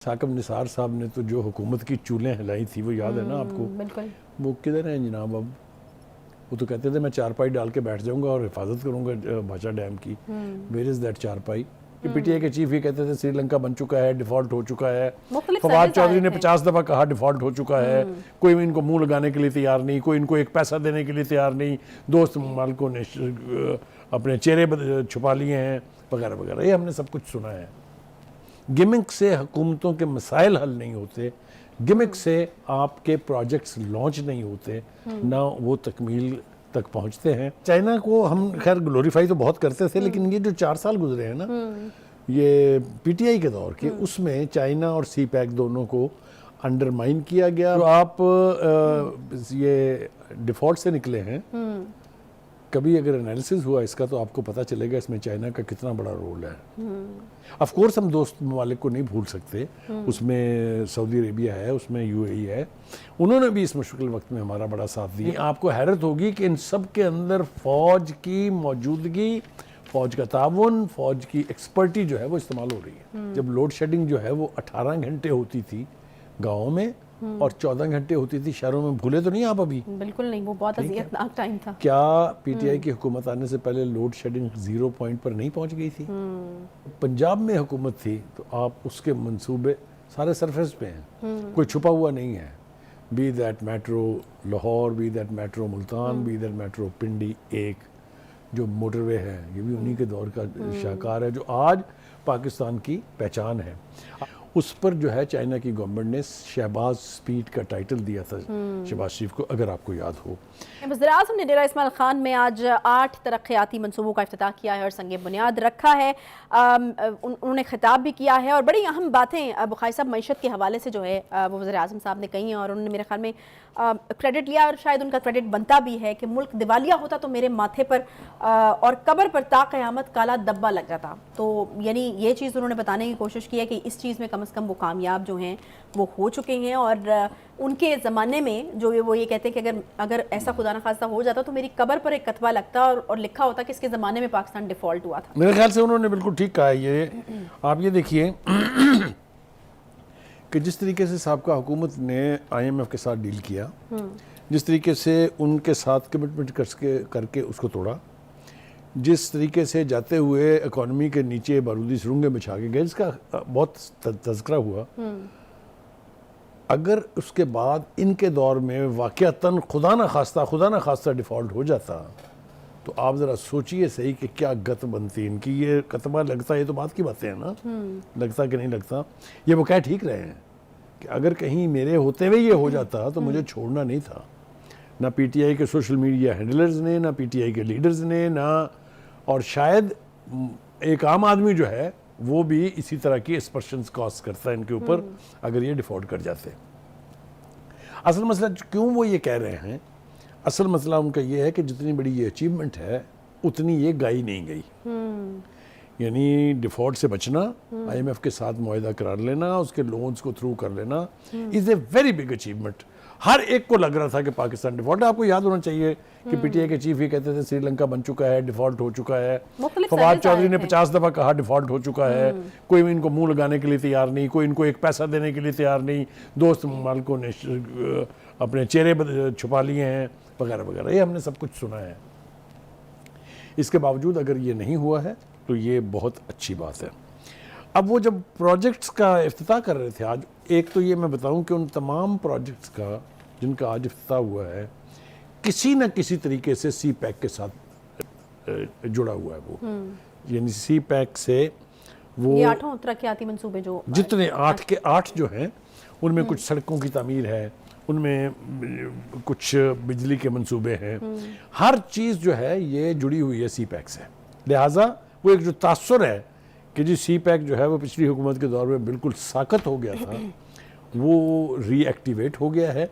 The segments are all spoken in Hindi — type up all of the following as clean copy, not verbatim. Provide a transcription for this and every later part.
साकब निसार साहब ने तो जो हुकूमत की चूलें हिलाई थी वो याद है ना आपको? बिल्कुल। वो किधर हैं जनाब अब? वो तो कहते थे मैं चारपाई डाल के बैठ जाऊंगा और हिफाजत करूंगा भाषा डैम की। वेयर इज दैट चारपाई? ये पीटीआई के चीफ ही कहते थे श्रीलंका बन चुका है, डिफॉल्ट हो चुका है। फवाद चौधरी ने 50 दफा कहा डिफॉल्ट हो चुका है। कोई इनको मुंह लगाने के लिए तैयार नहीं, कोई इनको एक पैसा देने के लिए तैयार नहीं। दोस्त मालिकों ने अपने चेहरे छुपा लिए हैं वगैरह वगैरह। ये हमने सब कुछ सुना है। गिमिक से हुकूमतों के मसाइल हल नहीं होते, गिमिक से आपके प्रोजेक्ट्स लॉन्च नहीं होते, ना वो तकमील तक पहुंचते हैं। चाइना को हम खैर ग्लोरीफाई तो बहुत करते थे, लेकिन ये जो 4 साल गुजरे हैं ना, ये पीटीआई के दौर के, उसमें चाइना और सी पैक दोनों को अंडरमाइन किया गया। तो आप ये डिफॉल्ट से निकले हैं, कभी अगर एनालिसिस हुआ इसका तो आपको पता चलेगा इसमें चाइना का कितना बड़ा रोल है। ऑफ कोर्स हम दोस्त ममालिक को नहीं भूल सकते, उसमें सऊदी अरेबिया है, उसमें यूएई है, उन्होंने भी इस मुश्किल वक्त में हमारा बड़ा साथ दिया। आपको हैरत होगी कि इन सब के अंदर फौज की मौजूदगी, फौज का ताउन, फौज की एक्सपर्टी जो है वो इस्तेमाल हो रही है। जब लोड शेडिंग जो है वो 18 घंटे होती थी गाँव में और 14 घंटे होती थी शहरों में, भूले तो नहीं आप अभी? बिल्कुल नहीं, वो बहुत अज़ियतनाक टाइम था। क्या पीटीआई की हुकूमत आने से पहले लोड शेडिंग 0 पॉइंट पर नहीं पहुंच गई थी? पंजाब में हुकूमत थी तो आप उसके मंसूबे सारे सरफेस पे हैं, कोई छुपा हुआ नहीं है। Be that metro Lahore, be that metro Multan, be that metro Pindi, एक जो मोटरवे है ये भी उन्हीं के दौर का शाहकार है, जो आज पाकिस्तान की पहचान है। उस पर जो है चाइना की गवर्नमेंट ने शहबाज स्पीड का टाइटल दिया था शहबाज शरीफ को, अगर आपको याद हो। वज़ीर-ए-आज़म ने डेरा इस्माइल खान में आज 8 तरक्याती मनसूबों का इफ्तिताह किया है और संगे बुनियाद रखा है। उन्होंने खिताब भी किया है और बड़ी अहम बातें बुखारी साहब मईशत के हवाले से जो है वो वज़ीर-ए-आज़म साहब ने कही हैं और उन्होंने मेरे ख्याल में क्रेडिट लिया और शायद उनका क्रेडिट बनता भी है कि मुल्क दिवालिया होता तो मेरे माथे पर और कब्र पर ता क़यामत काला दब्बा लग जाता। तो यानी ये चीज़ उन्होंने बताने की कोशिश की है कि इस चीज़ में कम से कम वो कामयाब जो हैं वो हो चुके हैं और उनके ज़माने में जो वो ये कहते हैं कि अगर ऐसा खुदा न खास्ता हो जाता तो मेरी कब्र पर एक कतबा लगता और लिखा होता कि इसके ज़माने में पाकिस्तान डिफ़ॉल्ट हुआ था। मेरे ख्याल से उन्होंने बिल्कुल ठीक कहा है। ये आप ये देखिए कि जिस तरीके से साबका हुकूमत ने IMF के साथ डील किया, जिस तरीके से उनके साथ कमिटमेंट करके उसको तोड़ा, जिस तरीके से जाते हुए इकॉनमी के नीचे बारूदी सुरंगें बिछा के गए, इसका बहुत तज़किरा हुआ। अगर उसके बाद इनके दौर में वाक़यातन खुदा न खास्ता डिफ़ॉल्ट हो जाता तो आप ज़रा सोचिए सही कि क्या गत बनती इनकी। ये कतबा लगता, ये तो बात की बातें हैं ना, लगता कि नहीं लगता। ये वो कह ठीक रहे हैं कि अगर कहीं मेरे होते हुए ये हो जाता तो मुझे छोड़ना नहीं था। ना पीटीआई के सोशल मीडिया हैंडलर्स ने, ना पीटीआई के लीडर्स ने, ना, और शायद एक आम आदमी जो है वो भी इसी तरह की एक्सपर्शंस कॉस्ट करता है इनके ऊपर अगर ये डिफॉल्ट कर जाते। असल मसला क्यों वो ये कह रहे हैं, असल मसला उनका ये है कि जितनी बड़ी ये अचीवमेंट है उतनी ये गाई नहीं गई। यानी डिफॉल्ट से बचना, IMF के साथ मुआहदा करार लेना, उसके लोन्स को थ्रू कर लेना is a very big achievement. हर एक को लग रहा था कि पाकिस्तान डिफॉल्ट है। आपको याद होना चाहिए कि पीटीआई के चीफ ही कहते थे श्रीलंका बन चुका है, डिफॉल्ट हो चुका है। फवाद चौधरी ने 50 दफा कहा डिफॉल्ट हो चुका है। कोई इनको मुंह लगाने के लिए तैयार नहीं, कोई इनको एक पैसा देने के लिए तैयार नहीं। दोस्त मालिकों ने अपने चेहरे छुपा लिए हैं वगैरह वगैरह। ये हमने सब कुछ सुना है। इसके बावजूद अगर ये नहीं हुआ है तो ये बहुत अच्छी बात है। अब वो जब प्रोजेक्ट्स का इफ्तिताह कर रहे थे आज, एक तो ये मैं बताऊं कि उन तमाम प्रोजेक्ट्स का जिनका आज इफ्तिताह हुआ है किसी न किसी तरीके से सी पैक के साथ जुड़ा हुआ है वो। यानी सी पैक से वो ये 8 तरक्याती मंसूबे जो जितने 8 के 8 जो हैं उनमें कुछ सड़कों की तामीर है, उनमें कुछ बिजली के मंसूबे हैं, हर चीज़ जो है ये जुड़ी हुई है सी पैक से। लिहाजा वो एक जो तासुर है कि जी सी पैक जो है वो पिछली हुकूमत के दौर में बिल्कुल साकत हो गया था, वो रीएक्टिवेट हो गया है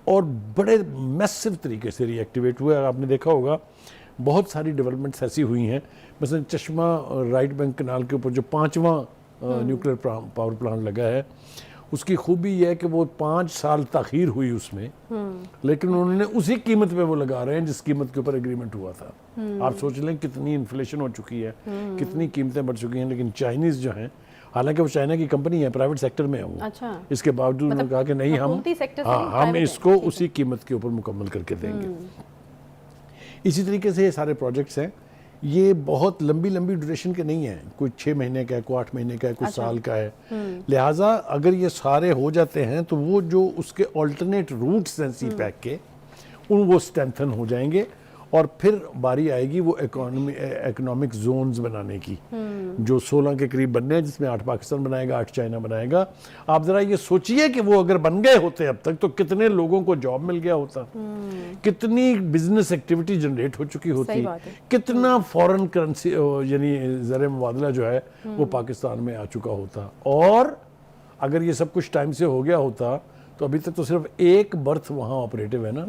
और बड़े मैसिव तरीके से रीएक्टिवेट हुआ है। आपने देखा होगा बहुत सारी डेवलपमेंट्स ऐसी हुई हैं, मसलन चश्मा राइट बैंक कनाल के ऊपर जो 5वां न्यूक्लियर पावर प्लांट लगा है, उसकी खूबी यह है कि वो 5 साल तखीर हुई उसमें, लेकिन उन्होंने उसी कीमत पे वो लगा रहे हैं जिस कीमत के ऊपर एग्रीमेंट हुआ था। आप सोच लें कितनी इन्फ्लेशन हो चुकी है, कितनी कीमतें बढ़ चुकी हैं, लेकिन चाइनीज़ जो हैं हालांकि वो चाइना की कंपनी है, प्राइवेट सेक्टर में है वो। अच्छा। इसके बावजूद उन्होंने कहा कि नहीं, हम हुकूमती सेक्टर से हाँ नहीं, हम प्राइवेट है। इसको ठीक है। उसी कीमत के ऊपर मुकम्मल करके देंगे। इसी तरीके से ये सारे प्रोजेक्ट्स हैं, ये बहुत लंबी लंबी ड्यूरेशन के नहीं है, कोई 6 महीने का है, कोई 8 महीने का है, कोई साल का है। लिहाजा अगर ये सारे हो जाते हैं तो वो जो उसके ऑल्टरनेट रूट्स हैं सी पैक के, वो स्ट्रेंथन हो जाएंगे और फिर बारी आएगी वो इकोनॉमिक जोन्स बनाने की, जो 16 के करीब बनने हैं, जिसमें 8 पाकिस्तान बनाएगा, 8 चाइना बनाएगा। आप जरा ये सोचिए कि वो अगर बन गए होते अब तक तो कितने लोगों को जॉब मिल गया होता, कितनी बिजनेस एक्टिविटी जनरेट हो चुकी होती, सही बात है। कितना फॉरेन करेंसी यानी ज़र मुबादला जो है वो पाकिस्तान में आ चुका होता। और अगर ये सब कुछ टाइम से हो गया होता तो अभी तक तो सिर्फ एक बर्थ वहाँ ऑपरेटिव है ना,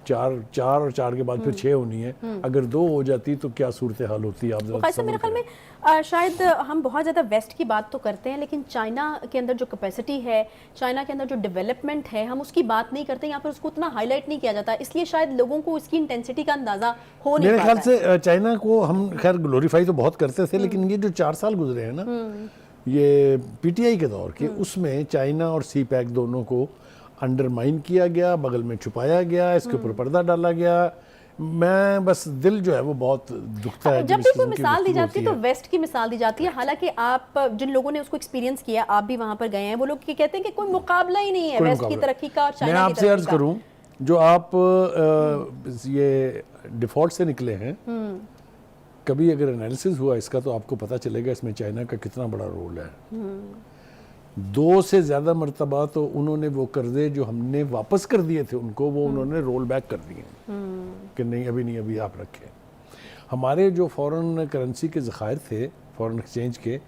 चार और चार के बाद फिर 6 होनी है। अगर 2 हो जाती तो क्या सूरत हाल होती है, आप जरा वैसे मेरे ख्याल में शायद हम बहुत ज़्यादा वेस्ट की बात तो करते हैं, लेकिन चाइना के अंदर जो कैपेसिटी है, चाइना के अंदर जो डेवलपमेंट है, हम उसकी बात नहीं करते, यहाँ पर उसको उतना हाईलाइट नहीं किया जाता, इसलिए शायद लोगों को इसकी इंटेंसिटी का अंदाजा हो नहीं मेरे पाता ख्याल से चाइना को हम खैर ग्लोरीफाई तो बहुत करते थे, लेकिन ये जो 4 साल गुजरे हैं ना, ये पीटीआई के दौर के, उसमें चाइना और सी पैक दोनों को अंडरमाइन किया गया, बगल में छुपाया गया, इसके ऊपर पर्दा डाला गया। मैं बस दिल जो है वो बहुत दुखता है जब भी कोई मिसाल दी जाती है तो वेस्ट की मिसाल दी जाती है। हालांकि आप जिन लोगों ने उसको एक्सपीरियंस किया, आप भी वहां पर गए हैं, वो लोग कहते हैं कि कोई मुकाबला ही नहीं है वेस्ट की तरक्की का और चाइना की तरक्की का। मैं आपसे अर्ज करूं, जो आप ये डिफॉल्ट से निकले हैं, कभी अगर एनालिसिस हुआ इसका तो आपको पता चलेगा इसमें चाइना का कितना बड़ा रोल है। 2 से ज़्यादा मरतबा तो उन्होंने वो कर्जे जो हमने वापस कर दिए थे उनको, वो उन्होंने रोल बैक कर दिए कि नहीं अभी नहीं, अभी आप रखें। हमारे जो फॉरेन करेंसी के ज़खायर थे, फॉरेन एक्सचेंज के,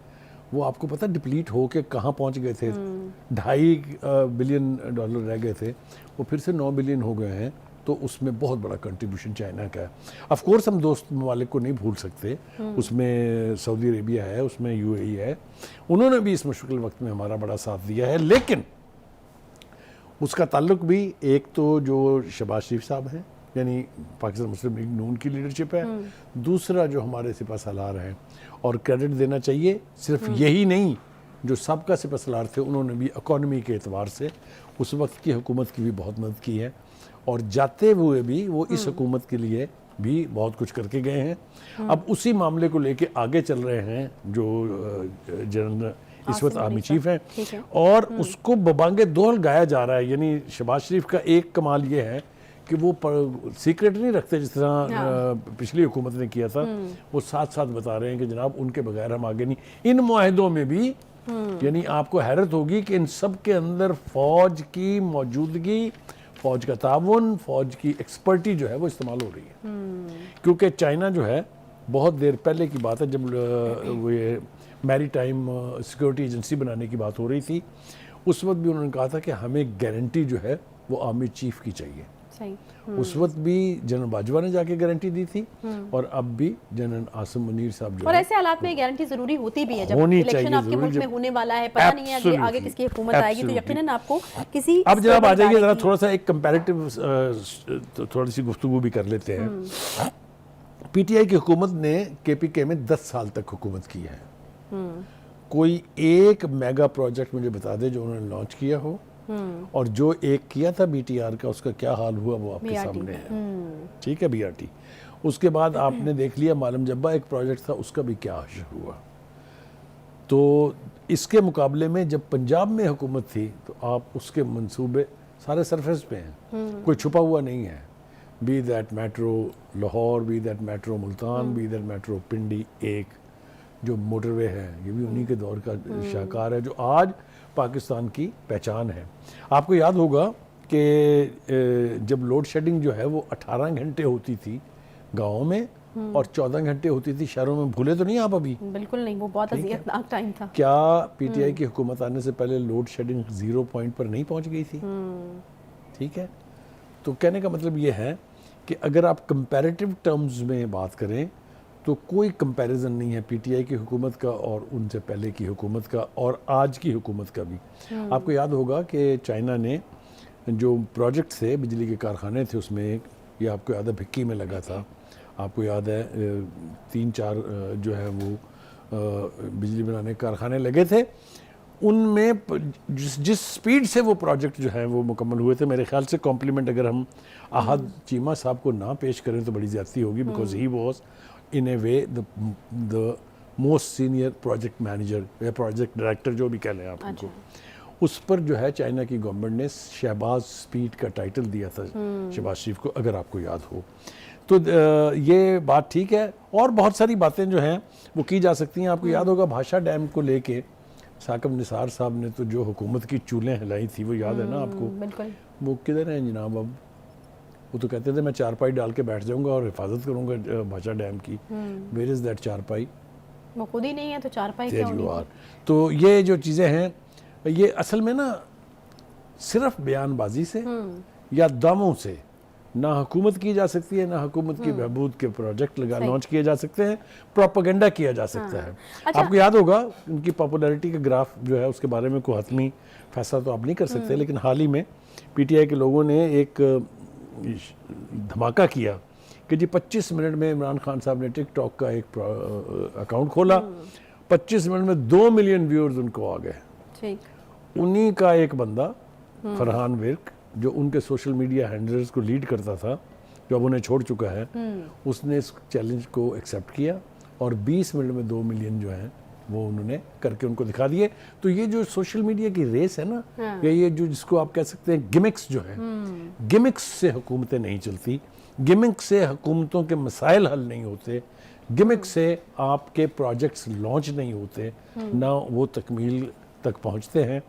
वो आपको पता डिप्लीट हो के कहाँ पहुँच गए थे। 2.5 बिलियन डॉलर रह गए थे, वो फिर से 9 बिलियन हो गए हैं। तो उसमें बहुत बड़ा कंट्रीब्यूशन चाइना का है। ऑफ कोर्स हम दोस्त ममालिक को नहीं भूल सकते, उसमें सऊदी अरेबिया है, उसमें यूएई है, उन्होंने भी इस मुश्किल वक्त में हमारा बड़ा साथ दिया है। लेकिन उसका ताल्लुक भी एक तो जो शहबाज शरीफ साहब हैं, यानी पाकिस्तान मुस्लिम लीग नून की लीडरशिप है, दूसरा जो हमारे सिपहसालार हैं, और क्रेडिट देना चाहिए सिर्फ यही नहीं, जो सबका सिपहसालार थे उन्होंने भी इकॉनमी के एतबार से उस वक्त की हुकूमत की भी बहुत मदद की है, और जाते हुए भी वो इस हुकूमत के लिए भी बहुत कुछ करके गए हैं। अब उसी मामले को लेके आगे चल रहे हैं जो जनरल इस वक्त आर्मी चीफ हैं, और उसको बबांगे दोहल गाया जा रहा है। यानी शहबाज शरीफ का एक कमाल ये है कि वो सीक्रेट नहीं रखते जिस तरह पिछली हुकूमत ने किया था, वो साथ साथ बता रहे हैं कि जनाब उनके बगैर हम आगे नहीं। इन मुआहदों में भी यानी आपको हैरत होगी कि इन सब के अंदर फौज की मौजूदगी, फौज का ताउन, फौज की एक्सपर्टी जो है वो इस्तेमाल हो रही है। क्योंकि चाइना जो है, बहुत देर पहले की बात है जब वो ये मैरी टाइम सिक्योरिटी एजेंसी बनाने की बात हो रही थी, उस वक्त भी उन्होंने कहा था कि हमें गारंटी जो है वो आर्मी चीफ की चाहिए। सही। उस वक्त भी जनरल बाजवा ने जाके गारंटी दी थी, और अब भी जनरल आसिम मुनीर साहब जो और ऐसे हालात में गारंटी जरूरी होती भी है, जब होनी इलेक्शन चाहिए, आपके मुल्क में होने वाला है, पता नहीं है आगे आगे किसकी हुकूमत आएगी, तो यकीनन आपको किसी अब जनाब आ जाइए जरा थोड़ा सा एक कंपैरेटिव थोड़ी सी गुफ्तगू भी कर लेते हैं। पीटीआई की हुकूमत ने केपीके में 10 साल तक हुकूमत की है। कोई एक मेगा प्रोजेक्ट मुझे बता दे जो उन्होंने लॉन्च किया हो, और जो एक किया था बीटीआर का उसका क्या हाल हुआ वो आपके सामने है। ठीक है, बीआरटी। उसके बाद आपने देख लिया मालम जब्बा एक प्रोजेक्ट था, उसका भी क्या हश्र हुआ। तो इसके मुकाबले में जब पंजाब में हुकूमत थी तो आप उसके मंसूबे सारे सरफेस पे हैं, कोई छुपा हुआ नहीं है। Be that metro Lahore, be that metro Multan, be that metro Pindi, एक जो मोटरवे है ये भी उन्हीं के दौर का शाहकार है, जो आज पाकिस्तान की पहचान है। आपको याद होगा कि जब लोड शेडिंग जो है वो 18 घंटे होती थी गाँव में, और 14 घंटे होती थी शहरों में। भूले तो नहीं आप अभी? बिल्कुल नहीं, वो बहुत अज़ियतनाक टाइम था। क्या पीटीआई की हुकूमत आने से पहले लोड शेडिंग 0 पॉइंट पर नहीं पहुंच गई थी? ठीक है, तो कहने का मतलब ये है कि अगर आप कंपैरेटिव टर्म्स में बात करें तो कोई कंपैरिजन नहीं है पीटीआई की हुकूमत का और उनसे पहले की हुकूमत का और आज की हुकूमत का भी। आपको याद होगा कि चाइना ने जो प्रोजेक्ट थे, बिजली के कारखाने थे, उसमें एक ये आपको याद है भिक्की में लगा था, आपको याद है 3-4 जो है वो बिजली बनाने के कारखाने लगे थे, उनमें जिस स्पीड से वो प्रोजेक्ट जो है वो मुकम्मल हुए थे, मेरे ख्याल से कॉम्प्लीमेंट अगर हम आहद चीमा साहब को ना पेश करें तो बड़ी ज़्यादती होगी, because he was in A way the most senior project manager या प्रोजेक्ट डायरेक्टर, जो भी कह लें आप उनको। उस पर जो है चाइना की गवर्नमेंट ने शहबाज स्पीड का टाइटल दिया था शहबाज शरीफ को, अगर आपको याद हो तो। ये बात ठीक है, और बहुत सारी बातें जो हैं वो की जा सकती हैं। आपको याद होगा भाषा डैम को लेके साकब निसार साहब ने तो जो हुकूमत की चूल्हें हिलाई थी, वो याद है ना आपको? बिल्कुल। वो किधर हैं जनाब अब? वो तो कहते थे मैं चारपाई डाल के बैठ जाऊंगा और हिफाजत करूंगा भाषा डैम की। वेयर इज दैट चारपाई? वो खुद ही नहीं है तो चारपाई क्या होगी? तो ये जो चीज़ें हैं, ये असल में ना सिर्फ बयानबाजी से या दामों से ना हुकूमत की जा सकती है, ना हुकूमत की बहबूद के प्रोजेक्ट लॉन्च किए जा सकते हैं, प्रोपेगेंडा किया जा सकता है। अच्छा। आपको याद होगा उनकी पॉपुलैरिटी का ग्राफ जो है, उसके बारे में कोई हतमी फैसला तो आप नहीं कर सकते, लेकिन हाल ही में पीटीआई के लोगों ने एक धमाका किया कि जी 25 मिनट में इमरान खान साहब ने टिकटॉक का एक अकाउंट खोला, 25 मिनट में 2 मिलियन व्यूअर्स उनको आ गए। ठीक। उन्हीं का एक बंदा फरहान विर्क, जो उनके सोशल मीडिया हैंडलर्स को लीड करता था, जो अब उन्हें छोड़ चुका है, उसने इस चैलेंज को एक्सेप्ट किया और 20 मिनट में 2 मिलियन जो है वो उन्होंने करके उनको दिखा दिए। तो ये जो सोशल मीडिया की रेस है ना, या ये जो जिसको आप कह सकते हैं गिमिक्स जो है, गिमिक्स से हुकूमतें नहीं चलती, गिमिक से हुकूमतों के मसाइल हल नहीं होते, गिमिक से आपके प्रोजेक्ट्स लॉन्च नहीं होते, ना वो तकमील तक पहुंचते हैं।